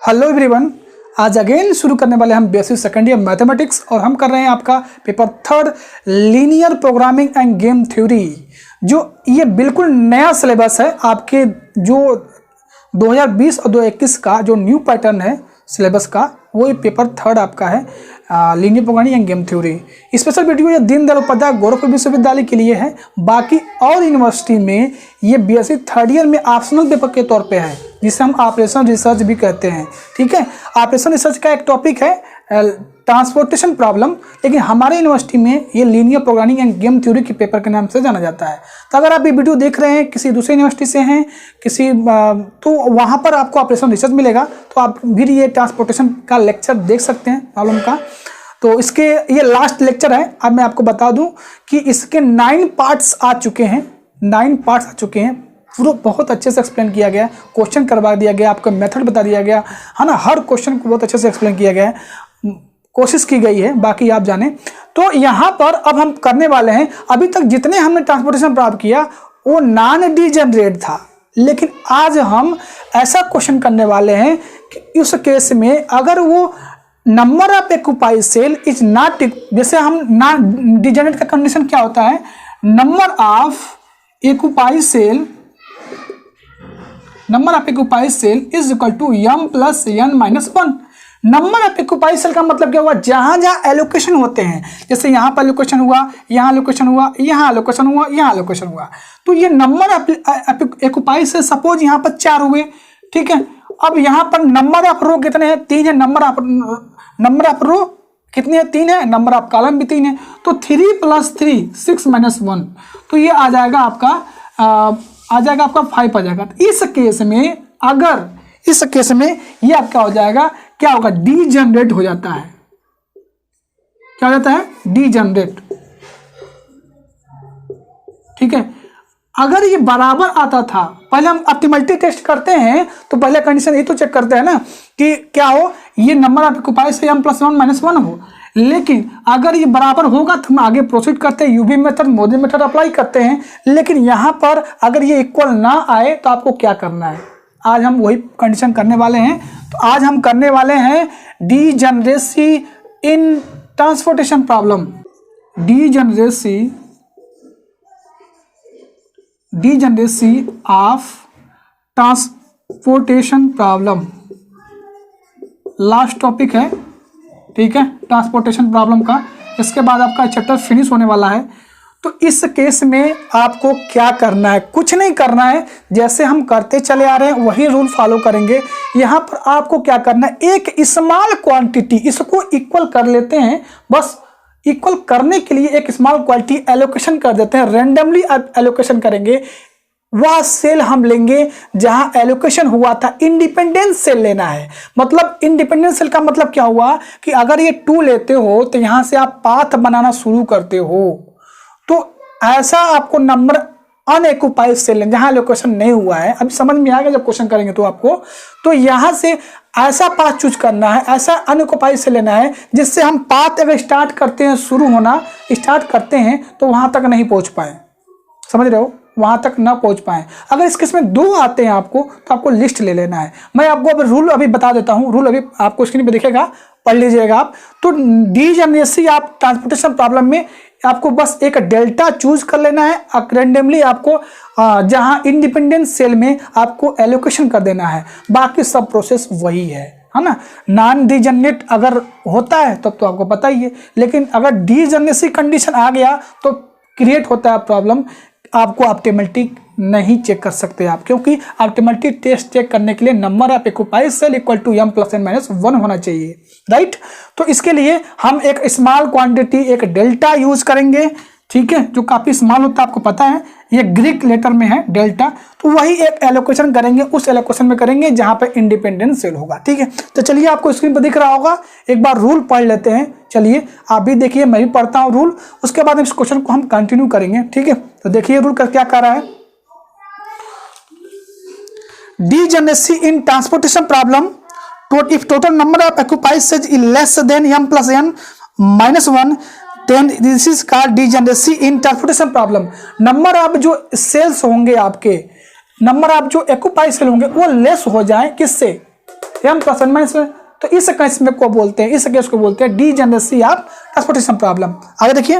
Hello everyone, आज again शुरू करने वाले हम बेसिक सेकेंड ईयर मैथमेटिक्स और हम कर रहे हैं आपका paper 3 linear programming end game theory. जो ये बिल्कुल नया सिलेबस है आपके, जो 2020 और 2021 का जो न्यू पैटर्न है सिलेबस का, वो ये पेपर 3 आपका है linear programming end game theory. Special video ये दीनदयाल उपाध्याय गोरखपुर विश्वविद्यालय के लिए है। बाकी और यूनिवर्सिटी में ये बीएससी 3rd ईयर में ऑप्शनल पेपर के तौर पे है, जिसे हम ऑपरेशन रिसर्च भी कहते हैं। ठीक है, ऑपरेशन रिसर्च का एक टॉपिक है ट्रांसपोर्टेशन प्रॉब्लम, लेकिन हमारे यूनिवर्सिटी में ये linear programming end game theory के पेपर के नाम से जाना जाता है। तो अगर आप ये वीडियो देख रहे हैं किसी दूसरे यूनिवर्सिटी से हैं तो वहाँ पर आपको ऑपरेशन रिसर्च मिलेगा, तो आप भी ये ट्रांसपोर्टेशन का लेक्चर देख सकते हैं प्रॉब्लम का। तो इसके ये लास्ट लेक्चर है। अब मैं आपको बता दूं कि इसके 9 पार्ट्स आ चुके हैं, 9 पार्ट्स आ चुके हैं। पूरा बहुत अच्छे से एक्सप्लेन किया गया, क्वेश्चन करवा दिया गया, आपको मेथड बता दिया गया है ना, हर क्वेश्चन को बहुत अच्छे से एक्सप्लेन किया गया है, कोशिश की गई है, बाकी आप जाने। तो यहाँ पर अब हम करने वाले हैं, अभी तक जितने हमने ट्रांसपोर्टेशन प्राप्त किया वो नॉन डीजेनरेट था, लेकिन आज हम ऐसा क्वेश्चन करने वाले हैं कि उस केस में अगर वो number of occupied cell is not, जैसे हम नॉन डीजेनरेट का कंडीशन क्या होता है, number of occupied cell is equal to m plus n minus 1। Number of occupied cell का मतलब क्या हुआ, जहां जहां एलोकेशन होते हैं, जैसे यहां पर एलोकेशन हुआ, यहां एलोकेशन हुआ, यहां एलोकेशन हुआ, यहां एलोकेशन हुआ, तो ये number of occupied cell suppose यहां पर 4 हुए। ठीक है, अब यहां पर नंबर ऑफ रो कितने हैं, 3 है। नंबर ऑफ रो कितने हैं, 3 है। नंबर ऑफ कॉलम भी 3 है, तो 3 + 3 6 - 1, तो ये आ जाएगा आपका 5 आ जाएगा। तो इस केस में अगर इस केस में ये क्या हो जाएगा, क्या होगा, डीजनरेट हो जाता है। क्या हो जाता है, डीजनरेट। ठीक है, अगर ये बराबर आता था, पहले हम ऑप्टिमलिटी टेस्ट करते हैं तो पहले कंडीशन ये तो चेक करते हैं ना कि क्या हो, ये नंबर ऑफ एक्यूपाइड से m + 1 - 1 हो। लेकिन अगर ये बराबर होगा तो हम आगे प्रोसीड करते हैं, UV method, Modi method apply करते हैं। लेकिन यहाँ पर अगर ये इक्वल ना आए तो आपको क्या करना है, आज हम वही कंडीशन करने वाले हैं। तो आज हम करने वाले हैं degeneracy in transportation problem, degeneracy of transportation problem last topic है। ठीक है, ट्रांसपोर्टेशन प्रॉब्लम का, इसके बाद आपका चैप्टर फिनिश होने वाला है। तो इस केस में आपको क्या करना है, कुछ नहीं करना है, जैसे हम करते चले आ रहे हैं वही रूल फॉलो करेंगे। यहाँ पर आपको क्या करना है, एक स्मॉल क्वांटिटी इसको इक्वल कर लेते हैं, बस इक्वल करने के लिए एक स्मॉल क्वांटिटी एलोकेशन कर देते हैं, रेंडमली एलोकेशन करेंगे। वह सेल हम लेंगे जहां एलोकेशन हुआ था, इंडिपेंडेंट सेल लेना है। मतलब इंडिपेंडेंट सेल का मतलब क्या हुआ कि अगर ये 2 लेते हो तो यहां से आप पाथ बनाना शुरू करते हो, तो ऐसा आपको नंबर अनएक्यूपाइड सेल लेना जहां एलोकेशन नहीं हुआ है। अभी समझ में आएगा जब क्वेश्चन करेंगे तो आपको, तो यहां से ऐसा पाथ चूज करना है, ऐसा अनएक्यूपाइड सेल लेना है जिससे हम पाथ अगर स्टार्ट करते हैं, शुरू होना स्टार्ट करते हैं तो वहां तक नहीं पहुंच पाए। समझ रहे हो, वहां तक ना पहुंच पाए। अगर इस केस में 2 आते हैं आपको तो आपको लिस्ट ले लेना है। मैं आपको अभी रूल अभी बता देता हूं, रूल अभी आपको स्क्रीन पे दिखेगा, पढ़ लीजिएगा आप। तो डीजनरेसी आप ट्रांसपोर्टेशन प्रॉब्लम में आपको बस एक डेल्टा चूज कर लेना है, रेंडमली आपको जहां इंडिपेंडेंट सेल में आपको एलोकेशन कर देना है, बाकी सब प्रोसेस वही है ना। नॉन डीजनरेट अगर होता है तब तो आपको पता ही है, लेकिन अगर डीजनरेसी कंडीशन आ गया तो क्रिएट होता है प्रॉब्लम। आपको ऑप्टिमलिटी नहीं चेक कर सकते आप, क्योंकि ऑप्टिमलिटी टेस्ट चेक करने के लिए number of occupied cell equal to m + n - 1 होना चाहिए, राइट। तो इसके लिए हम एक स्मॉल क्वांटिटी, एक डेल्टा यूज करेंगे। ठीक है, जो काफी स्मॉल होता है आपको पता है, ये ग्रीक लेटर में है डेल्टा। तो वही एक एलोकेशन करेंगे, उस एलोकेशन में करेंगे जहां पे इंडिपेंडेंट सेल होगा। ठीक है, तो चलिए आपको स्क्रीन पर दिख रहा होगा, एक बार रूल पढ़ लेते हैं। चलिए आप भी देखिए, मैं भी पढ़ता हूं रूल, उसके बाद इस क्वेश्चन को हम कंटिन्यू करेंगे। ठीक है, तो देखिए रूल क्या कह रहा है, degeneracy in transportation problem if total number of occupied cell is less than m + n - 1 then this is called degeneracy in transportation problem। Number of जो सेल्स होंगे आपके, नंबर ऑफ जो एक्यूपाइड सेल होंगे वो लेस हो जाए, किससे, m plus n minus में, तो इस केस में को बोलते हैं, इस केस को बोलते हैं डीजेनरेसी ऑफ ट्रांसपोर्टेशन प्रॉब्लम। आगे देखिए,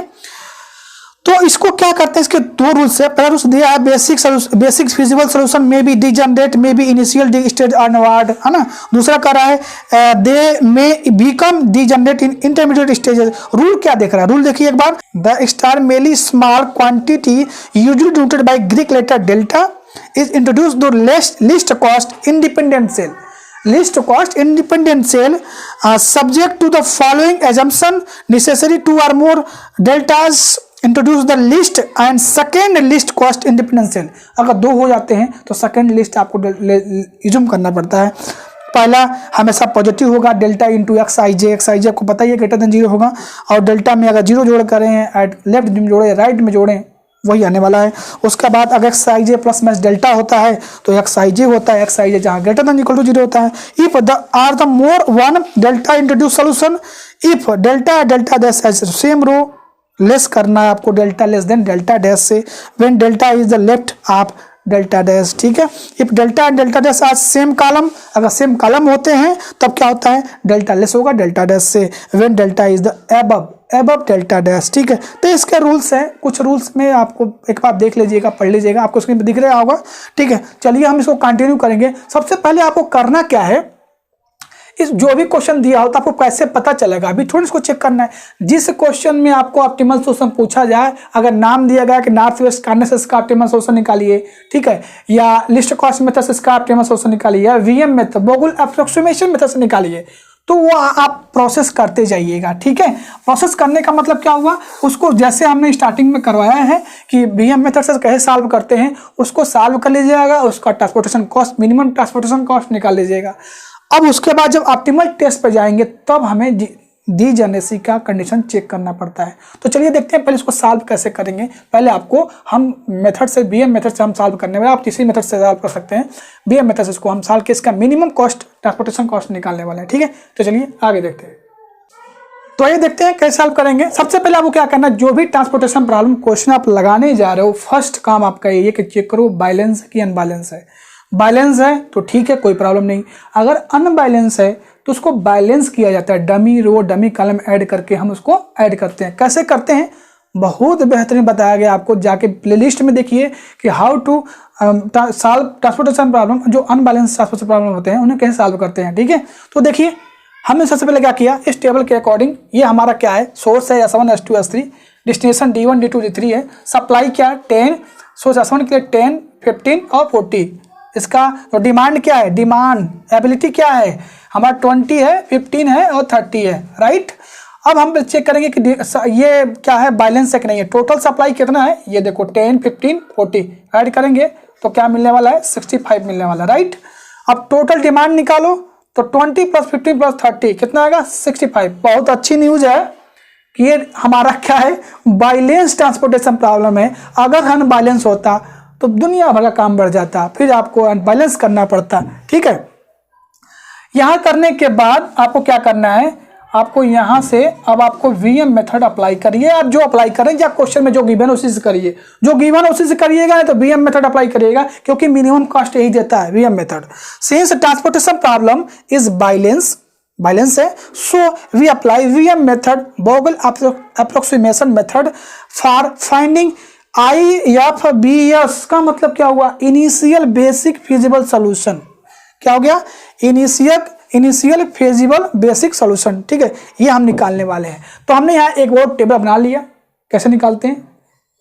तो इसको क्या करते हैं, इसके दो रूल्स है। पहला रूल्स दिया है basic feasible solution may be degenerate may be initial stage onward, है ना। दूसरा कह रहा है they may become degenerate in intermediate stages. Rule क्या देख रहा है, रूल देखिए एक बार। The extremely small quantity usually denoted by Greek letter delta is introduced the least cost independent cell. Least cost independent cell subject to the following assumption necessary two or more deltas introduce the least and second least cost independent cell। अगर दो हो जाते हैं तो second list आपको assume करना पड़ता है। पहला हमेशा पॉजिटिव होगा, डेल्टा इंटू एक्स आई जे आपको पता ही है ग्रेटर देन 0 होगा, और डेल्टा में अगर 0 जोड़ करें लेफ्ट में जोड़े राइट में जोड़ें वही आने वाला है। उसके बाद अगर एक्स आई जे प्लस माइनस डेल्टा होता है तो एक्स आई जे होता है, एक्स आई जे जहाँ ग्रेटर देन इक्वल टू 0 होता है। If there are the more one delta introduce solution, if delta dash as same row less करना है आपको delta less than delta dash से, when delta is the left of delta dash, ठीक है। If delta and delta dash as same column, अगर same column होते हैं तब क्या होता है, डेल्टा लेस होगा डेल्टा डैश से, when delta is the above delta dash, ठीक है। तो इसके रूल्स हैं, कुछ रूल्स में आपको एक बार देख लीजिएगा, पढ़ लीजिएगा, आपको स्क्रीन पे दिख रहा होगा, ठीक है। चलिए हम इसको कंटिन्यू करेंगे। सबसे पहले आपको करना क्या है, इस जो भी क्वेश्चन दिया हो तो आपको कैसे पता चलेगा, अभी थोड़ा इसको चेक करना है। जिस क्वेश्चन में आपको ऑप्टिमल सोल्यूशन पूछा जाए, अगर नाम दिया गया कि नॉर्थ वेस्ट कार्नर से इसका ऑप्टिमल सोल्यूशन निकालिए, ठीक है, या लिस्ट कॉस्ट मेथड से इसका ऑप्टिमल सोल्यूशन निकालिए, या वीएम मेथड बोगुल एप्रोक्सीमेशन मेथड से निकालिए, तो वो आप प्रोसेस करते जाइएगा, ठीक है। प्रोसेस करने का मतलब क्या हुआ, उसको जैसे हमने स्टार्टिंग में करवाया है कि वीएम मेथड से कैसे सॉल्व करते हैं उसको सॉल्व कर लीजिएगा, उसका transportation cost minimum transportation cost निकाल लीजिएगा। अब उसके बाद जब ऑप्टिमल टेस्ट पे जाएंगे तब हमें डीजेनरेसी का कंडीशन चेक करना पड़ता है। तो चलिए देखते हैं पहले इसको सॉल्व कैसे करेंगे। पहले आपको हम मेथड से बीएम मेथड से हम सॉल्व करने वाले, आप किसी मेथड से सॉल्व कर सकते हैं, बीएम मेथड से इसको हम सॉल्व के इसका मिनिमम कॉस्ट ट्रांसपोर्टेशन कॉस्ट निकालने वाले हैं, ठीक है। तो चलिए आगे देखते हैं। तो ये देखते हैं कैसे सॉल्व करेंगे। सबसे पहले आपको क्या करना है, जो भी ट्रांसपोर्टेशन प्रॉब्लम क्वेश्चन आप लगाने जा रहे हो, फर्स्ट काम आपका ये कि चेक करो बैलेंस की अनबैलेंस है। बैलेंस है तो ठीक है, कोई प्रॉब्लम नहीं। अगर अनबैलेंस है तो उसको बैलेंस किया जाता है, डमी रो डमी कॉलम ऐड करके हम उसको ऐड करते हैं। कैसे करते हैं, बहुत बेहतरीन बताया गया आपको, जाके प्लेलिस्ट में देखिए कि how to solve transportation problem. जो अनबैलेंस ट्रांसपोर्टेशन प्रॉब्लम होते हैं उन्हें कैसे सॉल्व करते हैं, ठीक है। तो देखिए हमने सबसे पहले क्या किया, इस टेबल के अकॉर्डिंग ये हमारा क्या है, सोर्स है S1 S2 S3, destination D1 D2 D3 है, सप्लाई क्या है 10, सोर्स S1 के लिए 10 15 और 40। इसका तो डिमांड क्या है, डिमांड एबिलिटी क्या है हमारा 20 है, 15 है और 30 है, राइट। अब हम चेक करेंगे कि ये क्या है, बैलेंस है कि नहीं है। टोटल सप्लाई कितना है, ये देखो 10 15 40 ऐड करेंगे तो क्या मिलने वाला है, 65 मिलने वाला, राइट। अब टोटल डिमांड निकालो तो 20 + 15 + 30 कितना आएगा, 65। बहुत अच्छी न्यूज है कि ये हमारा क्या है, बैलेंस ट्रांसपोर्टेशन प्रॉब्लम है। अगर अनबैलेंस होता तो दुनिया भर का काम बढ़ जाता, फिर आपको अनबैलेंस करना पड़ता, ठीक है। यहां करने के बाद आपको क्या करना है, आपको यहां से अब आपको वीएम मेथड अप्लाई करिए। आप जो अप्लाई करें या क्वेश्चन में जो गिवन उसी से करिए, जो गिवन उसी से करिएगा, नहीं तो वीएम मेथड अप्लाई करिएगा, क्योंकि मिनिमम कॉस्ट यही देता है VM method. Since transportation problem is balance है, so we apply VM method बोगल approximation method for finding IFBS का मतलब क्या हुआ, इनिशियल बेसिक फिजिबल सॉल्यूशन। क्या हो गया, इनिशियल फिजिबल बेसिक सॉल्यूशन, ठीक है। ये हम निकालने वाले हैं। तो हमने यहाँ एक और टेबल बना लिया, कैसे निकालते हैं,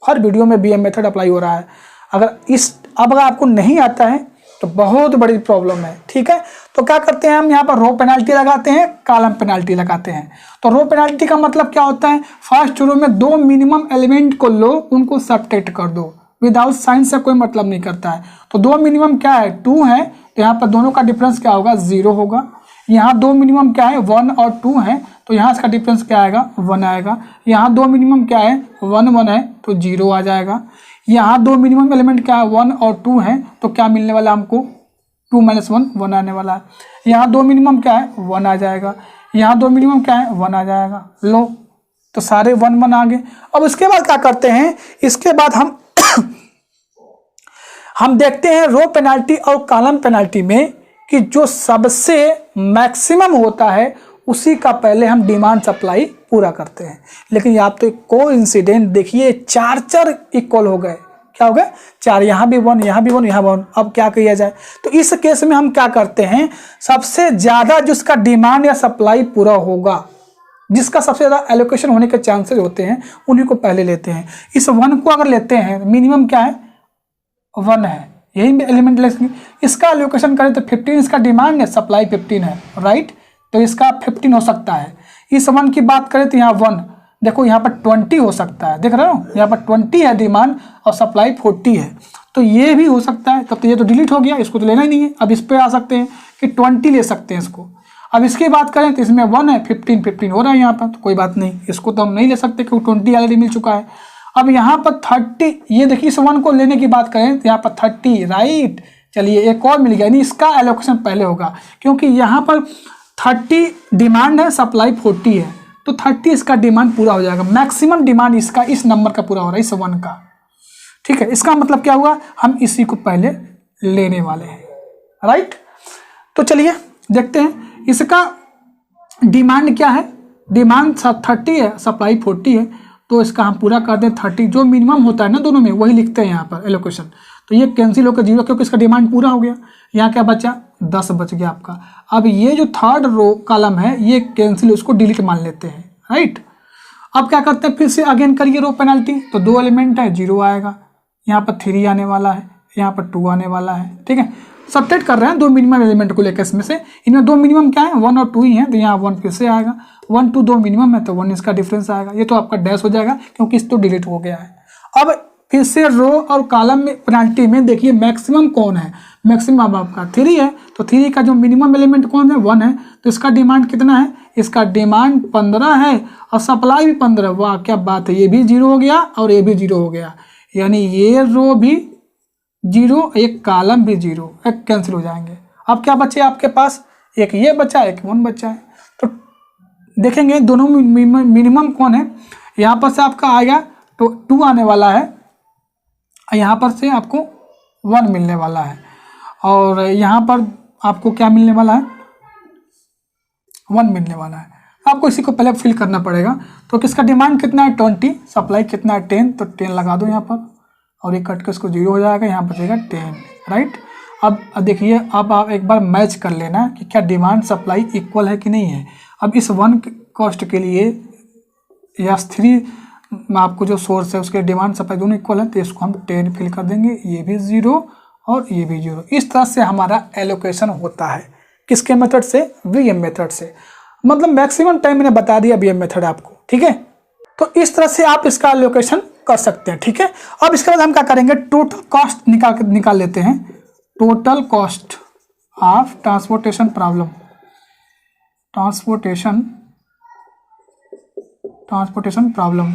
हर वीडियो में बीएम मेथड अप्लाई हो रहा है। अगर आपको नहीं आता है तो बहुत बड़ी प्रॉब्लम है, ठीक है। तो क्या करते हैं हम यहाँ पर रो पेनाल्टी लगाते हैं, कॉलम पेनाल्टी लगाते हैं। तो रो पेनाल्टी का मतलब क्या होता है, फर्स्ट रो में 2 मिनिमम एलिमेंट को लो, उनको सब्ट्रैक्ट कर दो, विदाउट साइन से कोई मतलब नहीं करता है। तो 2 मिनिमम क्या है, 2 है, तो यहाँ पर दोनों का डिफरेंस क्या होगा, 0 होगा। यहाँ 2 मिनिमम क्या है, 1 और 2 है, तो यहाँ इसका डिफरेंस क्या आएगा, 1 आएगा। यहाँ 2 मिनिमम क्या है, 1 1 है, तो 0 आ जाएगा। यहाँ 2 मिनिमम एलिमेंट क्या है, 1 और 2 है, तो क्या मिलने वाला हमको, 2 - 1 1 आने वाला है। यहाँ 2 मिनिमम क्या है, 1 आ जाएगा। यहाँ 2 मिनिमम क्या है, 1 आ जाएगा। लो, तो सारे 1 1 आ गए। अब उसके बाद क्या करते हैं, इसके बाद हम देखते हैं रो पेनाल्टी और कॉलम पेनाल्टी में कि जो सबसे मैक्सिमम होता है उसी का पहले हम डिमांड सप्लाई पूरा करते हैं। लेकिन आप तो कोइंसिडेंट देखिए, चार इक्वल हो गए। क्या हो गए? 4, यहाँ भी 1, यहाँ भी 1, यहाँ 1। अब क्या किया जाए? तो इस केस में हम क्या करते हैं, सबसे ज़्यादा जिसका डिमांड या सप्लाई पूरा होगा, जिसका सबसे ज़्यादा एलोकेशन होने के चांसेस होते हैं, उन्हीं को पहले लेते हैं। इस 1 को अगर लेते हैं, मिनिमम क्या है? 1 है, यही एलिमेंट लेंगे। इसका एलोकेशन करें तो 15 इसका डिमांड है, सप्लाई 15 है, राइट। तो इसका 15 हो सकता है। इस 1 की बात करें तो यहाँ 1, देखो यहाँ पर 20 हो सकता है, देख रहे हो, यहाँ पर 20 है डिमांड और सप्लाई 40 है, तो ये भी हो सकता है। तब तो ये तो डिलीट हो गया, इसको तो लेना ही नहीं है। अब इस पे आ सकते हैं कि 20 ले सकते हैं इसको। अब इसकी बात करें तो इसमें 1 है, 15 हो रहा है यहाँ पर, तो कोई बात नहीं, इसको तो हम नहीं ले सकते क्योंकि 20 ऑलरेडी मिल चुका है। अब यहाँ पर 30, ये देखिए इस 1 को लेने की बात करें तो यहाँ पर 30, राइट। चलिए एक और मिल गया, यानी इसका एलोकेशन पहले होगा क्योंकि यहाँ पर 30 डिमांड है, सप्लाई 40 है, तो 30 इसका डिमांड पूरा हो जाएगा। मैक्सिमम डिमांड इसका इस नंबर का पूरा हो रहा है, इस 1 का, ठीक है। इसका मतलब क्या हुआ, हम इसी को पहले लेने वाले हैं, राइट। तो चलिए देखते हैं इसका डिमांड क्या है। डिमांड 30 है, सप्लाई 40 है, तो इसका हम पूरा कर दें 30। जो मिनिमम होता है ना दोनों में, वही लिखते हैं यहाँ पर एलोकेशन। तो ये कैंसिल होकर 0 क्योंकि इसका डिमांड पूरा हो गया। यहाँ क्या बचा? 10 बच गया आपका। अब ये जो थर्ड रो कॉलम है ये कैंसिल, उसको डिलीट मान लेते हैं, राइट। अब क्या करते हैं, फिर से अगेन करिए रो पेनल्टी। तो 2 एलिमेंट है, 0 आएगा, यहाँ पर 3 आने वाला है, यहाँ पर 2 आने वाला है, ठीक है। सबट्रैक्ट कर रहे हैं 2 मिनिमम एलिमेंट को लेकर, इसमें से इनमें 2 मिनिमम क्या है, 1 और 2 ही है, तो यहाँ 1 फिर से आएगा। 1 2 2 मिनिमम है तो 1 इसका डिफरेंस आएगा। ये तो आपका डैश हो जाएगा क्योंकि इस तो डिलीट हो गया है। अब फिर से रो और कॉलम में पेनल्टी में देखिए मैक्सिमम कौन है। मैक्सिमम आपका 3 है, तो 3 का जो मिनिमम एलिमेंट कौन है, 1 है, तो इसका डिमांड कितना है? इसका डिमांड 15 है और सप्लाई भी 15। वाह क्या बात है, ये भी 0 हो गया और ये भी 0 हो गया, यानी ये रो भी 0, एक कॉलम भी 0, एक कैंसिल हो जाएंगे। अब क्या बचे आपके पास? एक ये बचा, एक 1 बचा है। तो देखेंगे दोनों मिनिमम कौन है। यहाँ पर से आपका आएगा तो 2 आने वाला है, यहाँ पर से आपको 1 मिलने वाला है, और यहाँ पर आपको क्या मिलने वाला है? 1 मिलने वाला है। आपको इसी को पहले फिल करना पड़ेगा। तो किसका डिमांड कितना है? 20, सप्लाई कितना है? 10, तो 10 लगा दो यहाँ पर, और ये कट के उसको 0 हो जाएगा, यहाँ बचेगा 10, राइट। अब देखिए, अब आप एक बार मैच कर लेना कि क्या डिमांड सप्लाई इक्वल है कि नहीं है। अब इस 1 कॉस्ट के लिए या 3 आपको जो सोर्स है उसके डिमांड सप्लाई दोनों इक्वल है, तो इसको हम 10 फिल कर देंगे, ये भी 0 और ये भी 0। इस तरह से हमारा एलोकेशन होता है। किसके मेथड से? वीएम मेथड से। मतलब मैक्सिमम टाइम मैंने बता दिया वीएम मेथड आपको, ठीक है। तो इस तरह से आप इसका एलोकेशन कर सकते हैं, ठीक है। अब इसके बाद हम क्या करेंगे, टोटल कॉस्ट निकाल लेते हैं। Total cost of transportation problem, transportation problem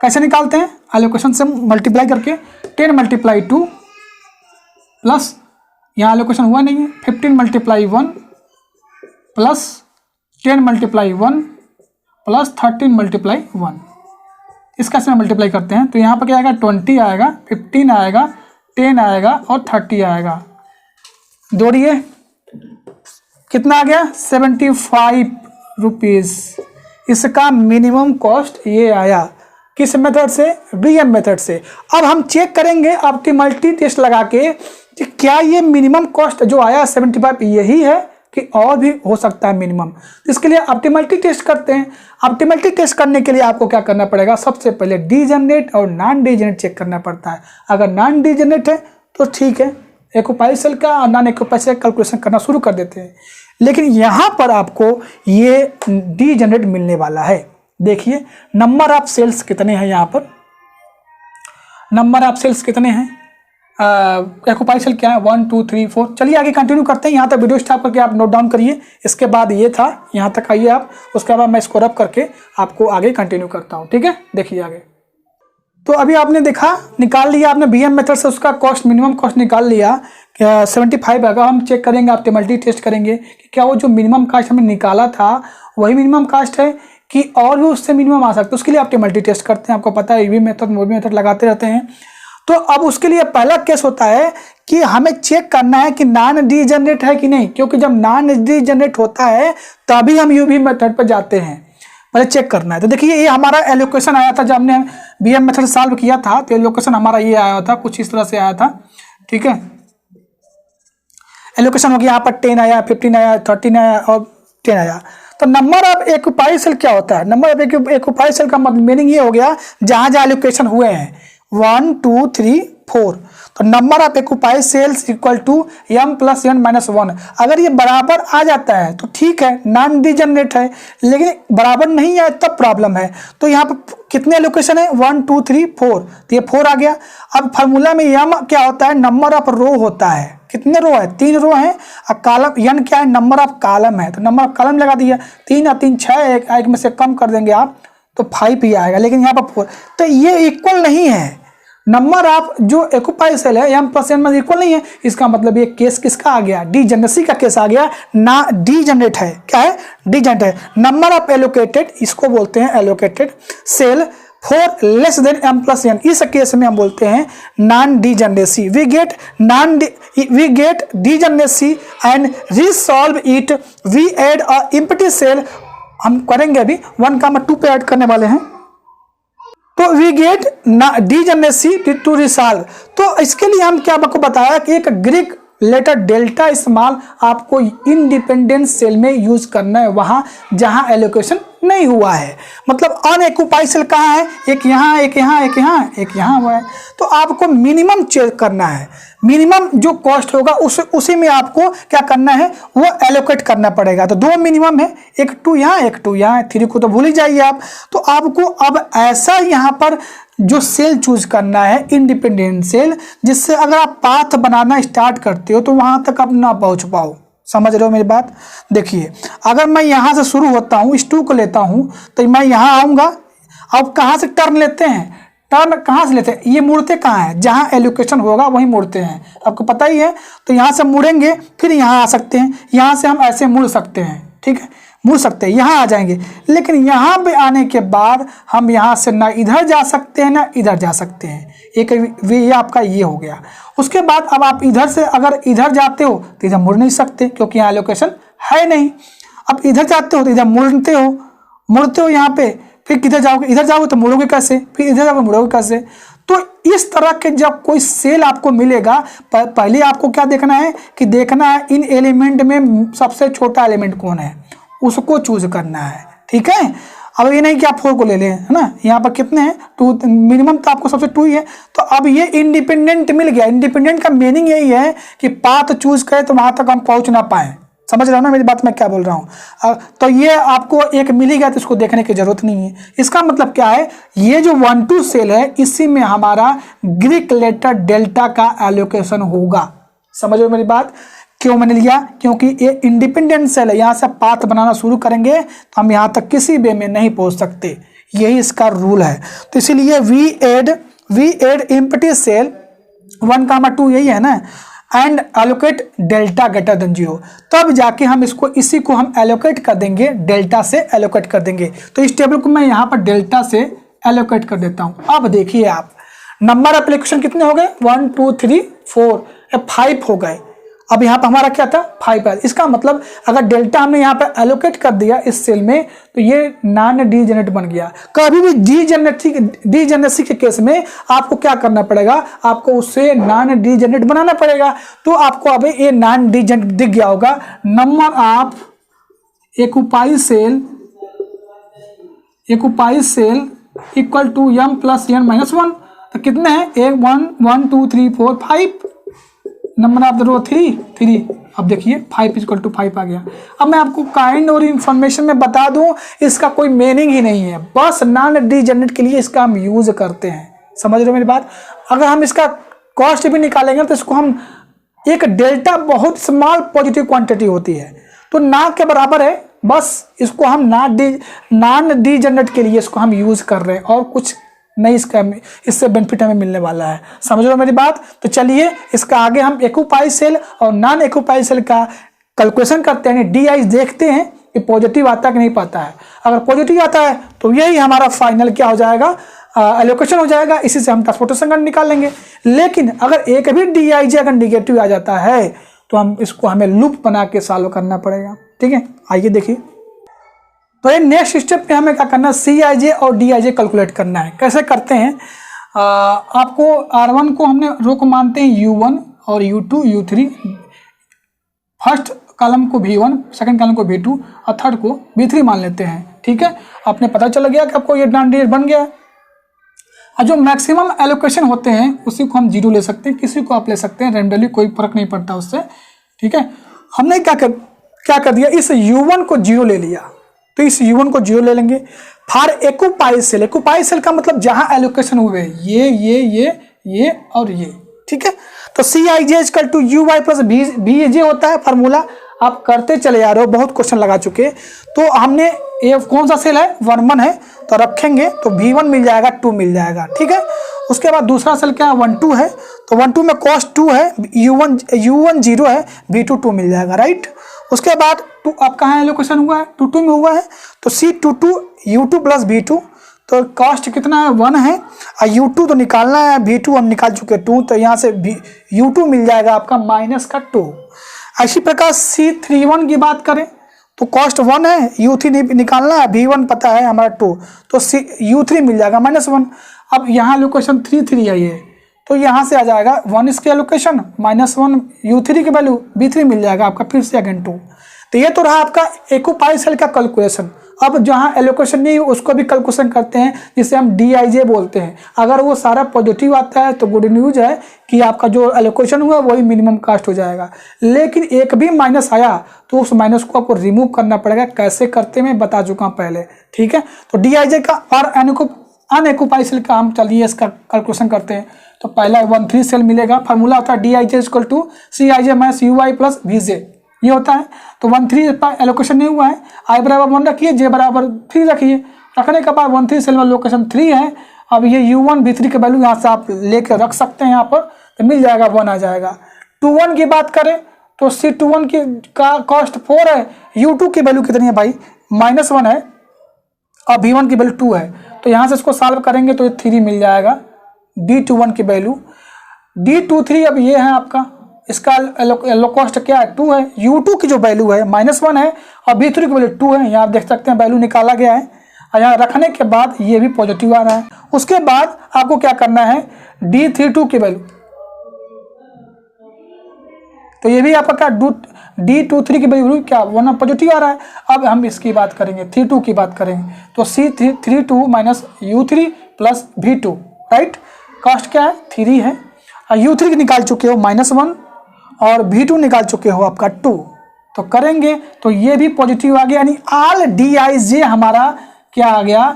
कैसे निकालते हैं? एलोकेशन से मल्टीप्लाई करके 10 × 2 प्लस, यहाँ एलोकेशन हुआ नहीं है, 15 × 1 प्लस 10 × 1 प्लस 13 × 1। इसका से मल्टीप्लाई करते हैं तो यहाँ पर क्या आएगा? 20 आएगा, 15 आएगा, 10 आएगा और 30 आएगा। जोड़िए कितना आ गया? 75 रुपीज़। इसका मिनिमम कॉस्ट ये आया। किस मेथड से? वीएम मेथड से। अब हम चेक करेंगे ऑप्टिमलिटी टेस्ट लगा के कि क्या ये मिनिमम कॉस्ट जो आया 75 यही है कि और भी हो सकता है मिनिमम। इसके लिए ऑप्टिमलिटी टेस्ट करते हैं। ऑप्टिमलिटी टेस्ट करने के लिए आपको क्या करना पड़ेगा? सबसे पहले डीजेनरेट और नॉन डीजेनरेट चेक करना पड़ता है। अगर नॉन डीजेनरेट है तो ठीक है, एक्यूपाइसल का और नॉन एक्यूपाइसल कैलकुलेशन करना शुरू कर देते हैं। लेकिन यहाँ पर आपको ये डीजेनरेट मिलने वाला है। देखिए नंबर ऑफ सेल्स कितने हैं, यहाँ पर नंबर ऑफ सेल्स कितने हैं, एक्यूपाइसल क्या है? 1 2 3 4। चलिए आगे कंटिन्यू करते हैं। यहाँ तक वीडियो स्टॉप करके आप नोट डाउन करिए। इसके बाद ये था, यहाँ तक आइए आप, उसके बाद मैं इसको रब करके आपको आगे कंटिन्यू करता हूँ, ठीक है। देखिए आगे। तो अभी आपने देखा, निकाल लिया आपने वीएम मेथड से उसका कॉस्ट, मिनिमम कॉस्ट निकाल लिया 75। अगर हम चेक करेंगे, ऑप्टिमलिटी टेस्ट करेंगे कि क्या वो जो मिनिमम कास्ट हमने निकाला था वही मिनिमम कास्ट है कि और भी उससे मिनिमम आ सकता है। उसके लिए ऑप्टिमलिटी टेस्ट करते हैं। आपको पता है ईवी मेथड, मोबी मेथड लगाते रहते हैं। तो अब उसके लिए पहला केस होता है कि हमें चेक करना है कि नॉन डीजेनरेट है कि नहीं, क्योंकि जब नॉन डीजेनरेट होता है तभी हम यूवी मेथड पर जाते हैं, पहले चेक करना है। तो देखिए ये हमारा एलोकेशन आया था जब हमने बीएम मेथड सॉल्व किया था, तो एलोकेशन हमारा ये आया था, कुछ इस तरह से आया था, ठीक है। एलोकेशन हो गया, यहाँ पर 10 आया, 15 आया, 13 आया और 10 आया। तो नंबर ऑफ एक्यूपाइड सेल क्या होता है? नंबर ऑफ एक्यूपाइड सेल का मतलब मीनिंग ये हो गया जहां जहां एलोकेशन हुए हैं 1 2 3 4, तो number of occupied cells equal to m plus n minus 1। अगर ये बराबर आ जाता है तो ठीक है, नॉन डीजेनरेट है, लेकिन बराबर नहीं आए तब प्रॉब्लम है। तो यहाँ पर कितने एलोकेशन है? 1 2 3 4, तो ये 4 आ गया। अब फार्मूला में m क्या होता है? नंबर ऑफ रो होता है। कितने रो है? 3 रो है। और कॉलम n क्या है? नंबर ऑफ कॉलम है, तो नंबर ऑफ कॉलम लगा दिया। 3 और 3 6, एक में से कम कर देंगे आप तो 5 ही आएगा, लेकिन यहाँ पर 4, तो ये इक्वल नहीं है। नंबर ऑफ जो एक्यूपाइड सेल है m प्लस n में इक्वल नहीं है, इसका मतलब ये केस किसका आ गया? डीजेनरेसी का केस आ गया, ना डीजेनरेट है। क्या है? डीजेनरेट है। नंबर ऑफ एलोकेटेड, इसको बोलते हैं allocated cell for less than m plus n, इस केस में हम बोलते हैं non degeneracy. We get degeneracy and resolve it, we add a empty cell, हम करेंगे अभी 1,2 पे ऐड करने वाले हैं। तो we get degeneracy to resolve, तो इसके लिए हम क्या आपको बताया कि एक ग्रीक लेटर डेल्टा इस्तेमाल आपको इंडिपेंडेंट सेल में यूज करना है, वहां जहां एलोकेशन नहीं हुआ है। मतलब अनएक्यूपाइड सेल कहाँ है? एक यहाँ, एक यहाँ, एक यहाँ, एक यहाँ हुआ है। तो आपको मिनिमम चेक करना है, मिनिमम जो कॉस्ट होगा उसी में आपको क्या करना है? वो एलोकेट करना पड़ेगा। तो 2 मिनिमम है, एक 2 यहाँ, एक 2 यहाँ, 3 को तो भूल ही जाइए आप। तो आपको अब ऐसा यहाँ पर जो सेल चूज करना है इंडिपेंडेंट सेल, जिससे अगर आप पाथ बनाना स्टार्ट करते हो तो वहां तक आप ना पहुंच पाओ। समझ रहे हो मेरी बात? देखिए अगर मैं यहाँ से शुरू होता हूँ, इस 2 को लेता हूँ, तो मैं यहाँ आऊँगा। अब कहाँ से टर्न लेते हैं? टर्न कहाँ से लेते हैं? ये मुड़ते कहाँ है? जहाँ एलोकेशन होगा वहीं मुड़ते हैं, आपको पता ही है। तो यहाँ से मुड़ेंगे, फिर यहाँ आ सकते हैं, यहाँ से हम ऐसे मुड़ सकते हैं, ठीक है, मुड़ सकते हैं, यहाँ आ जाएंगे। लेकिन यहाँ पे आने के बाद हम यहाँ से ना इधर जा सकते हैं ना इधर जा सकते हैं, एक ये आपका ये हो गया। उसके बाद अब आप इधर से अगर इधर जाते हो तो इधर मुड़ नहीं सकते, क्योंकि यहाँ लोकेशन है नहीं। अब इधर जाते हो तो इधर मुड़ते हो यहाँ पे, फिर किधर जाओगे? इधर जाओगे तो मुड़ोगे कैसे? फिर इधर जाओगे मुड़ोगे कैसे? तो इस तरह के जब कोई सेल आपको मिलेगा, पहले आपको क्या देखना है कि देखना है इन एलिमेंट में सबसे छोटा एलिमेंट कौन है, उसको चूज करना है, ठीक है। अब ये नहीं कि आप 4 को ले लें, है ना। यहाँ पर कितने हैं? 2, मिनिमम तो आपको सबसे 2 ही है। तो अब ये इंडिपेंडेंट मिल गया। इंडिपेंडेंट का मीनिंग यही है कि पाथ चूज करें तो वहां तक हम पहुंच ना पाए। समझ रहे हो ना मेरी बात, मैं क्या बोल रहा हूँ? तो ये आपको एक मिल ही गया तो इसको देखने की जरूरत नहीं है। इसका मतलब क्या है? ये जो 1 2 सेल है इसी में हमारा ग्रीक लेटर डेल्टा का एलोकेशन होगा। समझ रहे हो मेरी बात? क्यों मैंने लिया? क्योंकि ये इंडिपेंडेंट सेल है, यहाँ से पाथ बनाना शुरू करेंगे तो हम यहाँ तक किसी वे में नहीं पहुँच सकते, यही इसका रूल है। तो इसीलिए वी एड एम्प्टी सेल 1,2 यही है ना, and allocate delta greater than 0, तब जाके हम इसको इसी को हम एलोकेट कर देंगे, डेल्टा से एलोकेट कर देंगे। तो इस टेबल को मैं यहाँ पर डेल्टा से एलोकेट कर देता हूँ। अब देखिए आप, नंबर ऑफ एलोकेशन कितने हो गए? 1 2 3 4, 5 हो गए। अब यहाँ पर हमारा क्या था? 5 है। इसका मतलब अगर डेल्टा हमने यहाँ पर एलोकेट कर दिया इस सेल में तो ये नॉन डीजेनरेट बन गया। कभी भी डीजेनरेसी के केस में आपको क्या करना पड़ेगा? आपको उसे नॉन डीजेनरेट बनाना पड़ेगा। तो आपको अब ये नॉन डीजेनरेट दिख गया होगा। Number of occupied cell equal to m plus n minus 1, तो कितने हैं? 1 2 3 4 5, नंबर ऑफ द रो 3। अब देखिए 5 इक्वल टू 5 आ गया। अब मैं आपको काइंड और इंफॉर्मेशन में बता दूं, इसका कोई मीनिंग ही नहीं है, बस नॉन डीजेनरेट के लिए इसका हम यूज करते हैं। समझ रहे हो मेरी बात? अगर हम इसका कॉस्ट भी निकालेंगे तो इसको हम एक डेल्टा बहुत स्मॉल पॉजिटिव क्वांटिटी होती है तो ना के बराबर है, बस इसको हम नॉन डीजेनरेट के लिए इसको हम यूज कर रहे हैं और कुछ नहीं इससे बेनिफिट हमें मिलने वाला है। समझ लो मेरी बात? तो चलिए इसका आगे हम एक्यूपाइड सेल और नॉन एक्यूपाइड सेल का कैलकुलेशन करते हैं, DI देखते हैं कि पॉजिटिव आता है कि नहीं पाता है। अगर पॉजिटिव आता है तो यही हमारा फाइनल क्या हो जाएगा? एलोकेशन हो जाएगा, इसी से हम ट्रांसपोर्टेशन करंट निकाल लेंगे। लेकिन अगर एक भी DIJ अगर निगेटिव आ जाता है तो हम इसको हमें लूप बना के सॉल्व करना पड़ेगा। ठीक है, आइए देखिए। तो ये नेक्स्ट स्टेप पे हमें क्या करना है, CIJ और DIJ कैलकुलेट करना है। कैसे करते हैं, आपको R1 को हमने रो को मानते हैं U1 और U2 U3, फर्स्ट कॉलम को V1, सेकंड कॉलम को V2 और थर्ड को V3 मान लेते हैं। ठीक है, आपने पता चल गया कि आपको ये डांडियर बन गया। और जो मैक्सिमम एलोकेशन होते हैं उसी को हम 0 ले सकते हैं, किसी को आप ले सकते हैं रेंडमली, कोई फर्क नहीं पड़ता उससे। ठीक है, हमने क्या कर दिया, इस U1 को 0 ले लिया, तो इस U1 को 0 ले लेंगे। For occupy cell, occupy cell का मतलब जहां एलोकेशन हुए ये और ये। ठीक है, तो CIJ equal to UY plus VJ होता है फार्मूला। आप करते चले जा रहे हो, बहुत क्वेश्चन लगा चुके। तो हमने ये कौन सा सेल है, 1 है, तो रखेंगे तो V1 मिल जाएगा, 2 मिल जाएगा। ठीक है, उसके बाद दूसरा सेल क्या है, 1 2 है, तो 1 2 में कॉस्ट 2 है, U1 0 है, V2 2 मिल जाएगा। राइट, उसके बाद 2 अब कहाँ एलोकेशन हुआ है, 2 2 में हुआ है, तो C22 U2 प्लस V2, तो कॉस्ट कितना है, 1 है, और U2 तो निकालना है, V2 हम निकाल चुके 2, तो यहाँ से U2 मिल जाएगा आपका -2। इसी प्रकार C31 की बात करें तो कॉस्ट 1 है, U3 निकालना है, V1 पता है हमारा 2, तो U3 मिल जाएगा -1। अब यहाँ लोकेशन 3 3 है ये, तो यहाँ से आ जाएगा 1 इसके लोकेशन -1, U3 की वैल्यू V3 मिल जाएगा आपका, फिर से अगेन 2। तो ये तो रहा आपका एक्यूपाई सेल का कैलकुलेशन। अब जहाँ एलोकेशन नहीं उसको भी कैलकुलेशन करते हैं, जिसे हम DIJ बोलते हैं। अगर वो सारा पॉजिटिव आता है तो गुड न्यूज है कि आपका जो एलोकेशन हुआ वही मिनिमम कास्ट हो जाएगा। लेकिन एक भी माइनस आया तो उस माइनस को आपको रिमूव करना पड़ेगा। कैसे करते मैं बता चुका हूँ पहले। ठीक है, तो DIJ का और अनएक्यूपाई सेल का हम चलिए इसका कैलकुलेशन करते हैं। तो पहला 1 3 सेल मिलेगा, फार्मूला होता है DIJ equal to CIJ minus UY plus VJ, ये होता है। तो 1 3 पर एलोकेशन नहीं हुआ है, I बराबर 1 रखिए, J बराबर 3 रखिए। रखने के बाद 1 3 सेल में लोकेशन 3 है। अब ये U1 V3 के वैल्यू यहाँ से आप लेकर रख सकते हैं यहाँ पर, तो मिल जाएगा 1 आ जाएगा। 21 की बात करें तो C21 की का कॉस्ट 4 है, U2 की वैल्यू कितनी है भाई, -1 है, और V1 की वैल्यू 2 है। तो यहाँ से इसको सॉल्व करेंगे तो 3 मिल जाएगा D21 की वैल्यू। D23 अब ये है आपका, इसका एलो कॉस्ट क्या है, 2 है। U2 की जो वैल्यू है -1 है, और V3 की वैल्यू 2 है। यहाँ आप देख सकते हैं वैल्यू निकाला गया है, और यहाँ रखने के बाद ये भी पॉजिटिव आ रहा है। उसके बाद आपको क्या करना है, D32 की वैल्यू, तो ये भी आपका क्या D23 की वैल्यू क्या 1 पॉजिटिव आ रहा है। अब हम इसकी बात करेंगे, 32 की बात करेंगे, तो C32 minus U3 plus V2, right. Cost क्या है, 3 है, और U3 की निकाल चुके हो -1, और V2 निकाल चुके हो आपका 2। तो करेंगे तो ये भी पॉजिटिव आ गया, यानी ऑल DIJ हमारा क्या आ गया,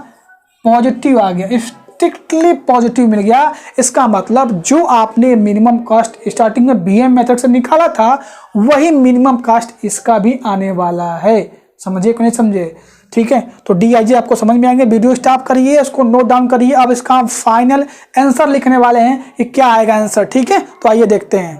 पॉजिटिव आ गया, स्ट्रिक्टली पॉजिटिव मिल गया। इसका मतलब जो आपने मिनिमम कॉस्ट स्टार्टिंग में BM मेथड से निकाला था वही मिनिमम कॉस्ट इसका भी आने वाला है। समझे कि नहीं समझे, ठीक है। तो DIJ आपको समझ में आएंगे। वीडियो स्टॉप करिए, इसको नोट डाउन करिए। अब इसका हम फाइनल आंसर लिखने वाले हैं कि क्या आएगा आंसर, ठीक है। तो आइए देखते हैं।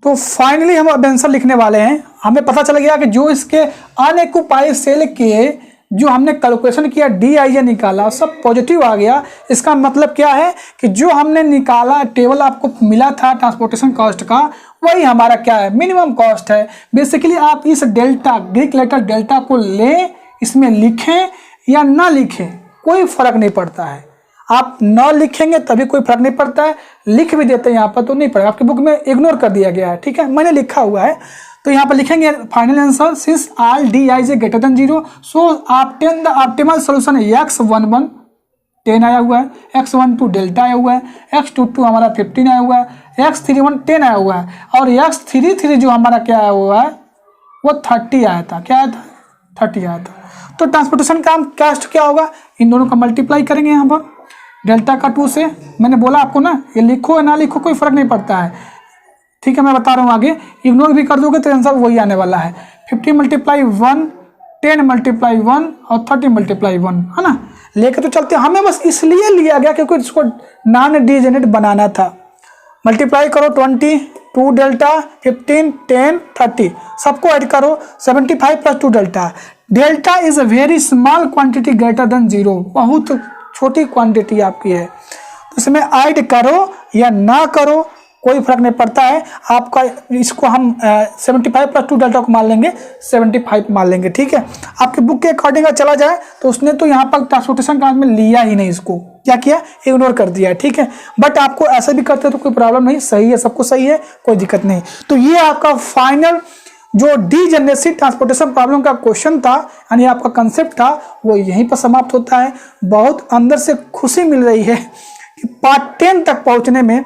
तो फाइनली हम अब आंसर लिखने वाले हैं। हमें पता चल गया कि जो इसके अनएक्यूपाई सेल के जो हमने कैलकुलेशन किया, DIJ निकाला, सब पॉजिटिव आ गया। इसका मतलब क्या है कि जो हमने निकाला टेबल आपको मिला था ट्रांसपोर्टेशन कॉस्ट का, वही हमारा क्या है, मिनिमम कॉस्ट है। बेसिकली आप इस डेल्टा, ग्रीक लेटर डेल्टा को लें, इसमें लिखें या ना लिखें कोई फर्क नहीं पड़ता है। आप न लिखेंगे तभी कोई फर्क नहीं पड़ता है, लिख भी देते हैं यहाँ पर तो नहीं पड़ेगा। आपकी बुक में इग्नोर कर दिया गया है, ठीक है, मैंने लिखा हुआ है। तो यहाँ पर लिखेंगे final answer, since all DIJ greater than 0 so obtain the optimal solution. X11 10 आया हुआ है, X12 डेल्टा आया हुआ है, X22 हमारा 15 आया हुआ है, X31 10 आया हुआ है, और X33 जो हमारा क्या आया हुआ है वो 30 आया था। क्या आया था, 30 आया था। तो ट्रांसपोर्टेशन का कॉस्ट क्या होगा, इन दोनों का मल्टीप्लाई करेंगे यहाँ पर डेल्टा का 2 से। मैंने बोला आपको ना, ये लिखो या ना लिखो कोई फर्क नहीं पड़ता है, ठीक है। मैं बता रहा हूँ आगे, इग्नोर भी कर दोगे तो आंसर वही आने वाला है। 50 × 1, 10 × 1 और 30 × 1, है ना। लेके तो चलते, हमें बस इसलिए लिया गया क्योंकि इसको नॉन डिजेनरेट बनाना था। मल्टीप्लाई करो 20, 2 डेल्टा, 15, 10, 30, सबको ऐड करो, 75 + 2 delta. Delta is a very small quantity greater than 0, बहुत छोटी क्वांटिटी आपकी है, तो इसमें ऐड करो या ना करो कोई फर्क नहीं पड़ता है। आपका इसको हम 75 + 2 डेल्टा को मान लेंगे, 75 मान लेंगे, ठीक है। आपके बुक के अकॉर्डिंग चला जाए तो उसने तो यहाँ पर ट्रांसपोर्टेशन क्लास में लिया ही नहीं, इसको क्या किया, इग्नोर कर दिया है, ठीक है। बट आपको ऐसा भी करते तो कोई प्रॉब्लम नहीं, सही है, सब कुछ सही है, कोई दिक्कत नहीं। तो ये आपका फाइनल जो डीजेनरेसी ट्रांसपोर्टेशन प्रॉब्लम का क्वेश्चन था, यानी आपका कंसेप्ट था, वो यहीं पर समाप्त होता है। बहुत अंदर से खुशी मिल रही है कि पार्ट 10 तक पहुंचने में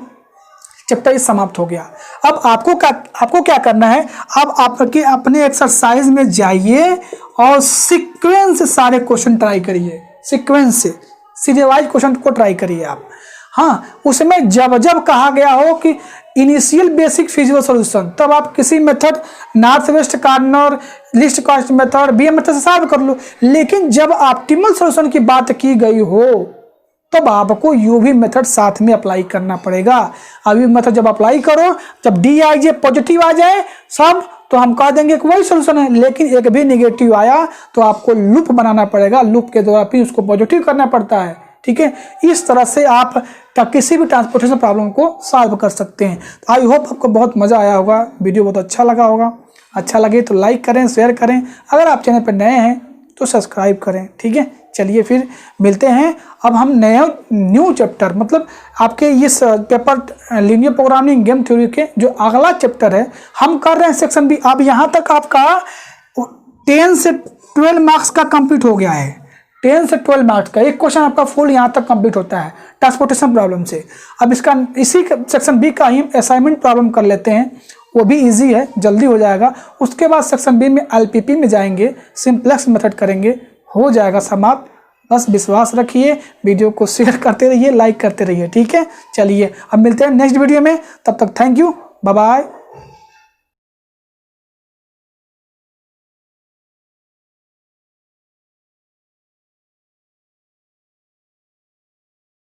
चैप्टर इस समाप्त हो गया। अब आपको क्या करना है, अब आपके अपने एक्सरसाइज में जाइए और सीक्वेंस से सारे क्वेश्चन ट्राई करिए, सीक्वेंस से सीरीज वाइज क्वेश्चन को ट्राई करिए आप। हाँ, उसमें जब जब कहा गया हो कि इनिशियल बेसिक फिजिकल सॉल्यूशन, तब आप किसी method north west corner, least cost method, BM method से सॉल्व कर लो। लेकिन जब ऑप्टिमल सॉल्यूशन की बात की गई हो तब आपको यूवी मेथड साथ में अप्लाई करना पड़ेगा। अभी मेथड जब अप्लाई करो, जब DIJ पॉजिटिव आ जाए सब, तो हम कह देंगे कि वही सोल्यूशन है। लेकिन एक भी नेगेटिव आया तो आपको लूप बनाना पड़ेगा, लूप के द्वारा फिर उसको पॉजिटिव करना पड़ता है, ठीक है। इस तरह से आप किसी भी ट्रांसपोर्टेशन प्रॉब्लम को सॉल्व कर सकते हैं। तो आई होप आपको बहुत मज़ा आया होगा, वीडियो बहुत अच्छा लगा होगा। अच्छा लगे तो लाइक करें, शेयर करें, अगर आप चैनल पर नए हैं तो सब्सक्राइब करें, ठीक है। चलिए फिर मिलते हैं। अब हम न्यू चैप्टर, मतलब आपके इस paper linear programming game theory के जो अगला चैप्टर है हम कर रहे हैं सेक्शन बी। अब यहाँ तक आपका 10 से 12 मार्क्स का कंप्लीट हो गया है। 10 से 12 मार्क्स का एक क्वेश्चन आपका फुल यहाँ तक कंप्लीट होता है ट्रांसपोर्टेशन प्रॉब्लम से। अब इसी सेक्शन बी का ही असाइनमेंट प्रॉब्लम कर लेते हैं, वो भी इजी है, जल्दी हो जाएगा। उसके बाद सेक्शन बी में LPP में जाएंगे, सिंप्लेक्स मेथड करेंगे, हो जाएगा समाप्त। बस विश्वास रखिए, वीडियो को शेयर करते रहिए, लाइक करते रहिए, ठीक है। चलिए अब मिलते हैं नेक्स्ट वीडियो में, तब तक थैंक यू, बाय बाय।